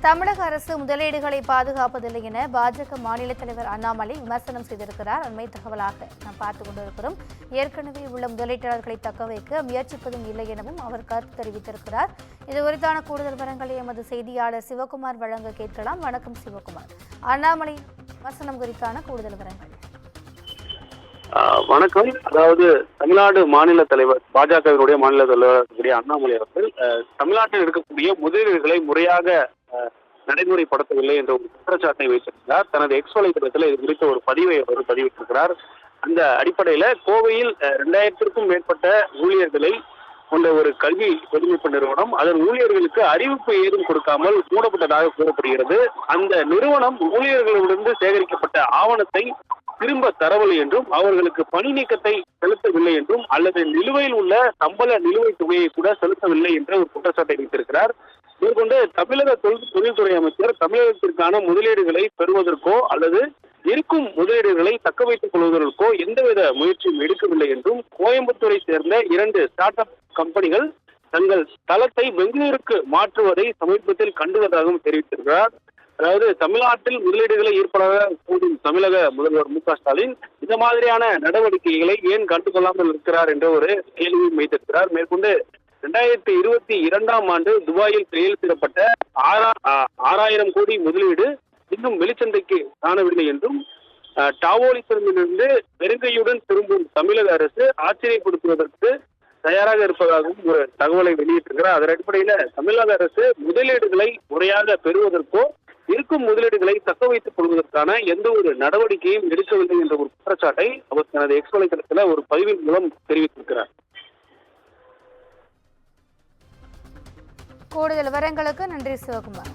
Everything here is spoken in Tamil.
தமிழக அரசு முதலீடுகளை பாதுகாப்பதில்லை என பாஜக மாநில தலைவர் அண்ணாமலை விமர்சனம் செய்திருக்கிறார். அண்மை தகவலாக நாம் பார்த்துக் கொண்டிருக்கிறோம். ஏற்கனவே உள்ள முதலீட்டாளர்களை தக்க வைக்க முயற்சிப்பதும் இல்லை எனவும் அவர் கருத்து தெரிவித்திருக்கிறார். இது குறித்தான கூடுதல் விவரங்களை எமது செய்தியாளர் சிவகுமார் வழங்க கேட்கலாம். வணக்கம் சிவகுமார். அண்ணாமலை விமர்சனம் குறித்தான கூடுதல் விவரங்கள். வணக்கம். அதாவது தமிழ்நாடு மாநில தலைவர் பாஜகவினுடைய மாநில தலைவர் அண்ணாமலை அவர்கள் தமிழ்நாட்டில் இருக்கக்கூடிய முதலீடுகளை முறையாக நடைமுறைப்படுத்தவில்லை என்ற ஒரு குற்றச்சாட்டை வைத்திருக்கிறார். தனது எக்ஸ் வலைதளத்தில் இது குறித்த ஒரு பதிவை அவர் பதிவிட்டிருக்கிறார். அந்த அடிப்படையில கோவையில் 2000க்கும் மேற்பட்ட ஊழியர்களை கொண்ட ஒரு கல்வி தொழில்நுட்ப நிறுவனம் அதன் ஊழியர்களுக்கு அறிவிப்பு ஏதும் கொடுக்காமல் மூடப்பட்டதாக கூறப்படுகிறது. அந்த நிறுவனம் ஊழியர்களிடமிருந்து சேகரிக்கப்பட்ட ஆவணத்தை திரும்ப தரவில்லை என்றும் அவர்களுக்கு பணி நீக்கத்தை செலுத்தவில்லை என்றும் அல்லது நிலுவையில் உள்ள சம்பள நிலுவைத் தொகையை கூட செலுத்தவில்லை என்ற ஒரு குற்றச்சாட்டை வைத்திருக்கிறார். மேற்கொண்டு தமிழக தொழில்துறை அமைச்சர் தமிழகத்திற்கான முதலீடுகளை பெறுவதற்கோ அல்லது இருக்கும் முதலீடுகளை தக்க வைத்துக் கொள்வதற்கோ எந்தவித முயற்சியும் எடுக்கவில்லை என்றும் கோயம்புத்தூரை சேர்ந்த 2 ஸ்டார்ட் அப் கம்பெனிகள் தங்கள் தளத்தை பெங்களூருக்கு மாற்றுவதை சமீபத்தில் கண்டுள்ளதாகவும் தெரிவித்திருக்கிறார். அதாவது தமிழ்நாட்டில் முதலீடுகளை ஈர்ப்பதாக கூறும் தமிழக முதல்வர் மு க ஸ்டாலின் இந்த மாதிரியான நடவடிக்கைகளை ஏன் கண்டுகொள்ளாமல் இருக்கிறார் என்ற ஒரு கேள்வியும் வைத்திருக்கிறார். மேற்கொண்டு 2022ஆம் ஆண்டு துபாயில் கையெழுத்திடப்பட்ட 6000 கோடி முதலீடு இன்னும் வெளிச்சந்தைக்கு காணவில்லை என்றும் டாவோலிசமிலிருந்து வெறுங்கையுடன் திரும்பும் தமிழக அரசு ஆச்சரியப்படுத்துவதற்கு தயாராக இருப்பதாகவும் ஒரு தகவலை வெளியிட்டிருக்கிறார். அதன் அடிப்படையில தமிழக அரசு முதலீடுகளை முறையாக பெறுவதற்கோ இருக்கும் முதலீடுகளை தக்க வைத்துக் கொள்வதற்கான எந்த ஒரு நடவடிக்கையும் எடுக்கவில்லை என்ற ஒரு குற்றச்சாட்டை அவர் தனது எக்ஸ் வலைதளத்தில் ஒரு பதிவின் மூலம் தெரிவித்திருக்கிறார். கூடுதல் விவரங்களுக்கு நன்றி சிவகுமார்.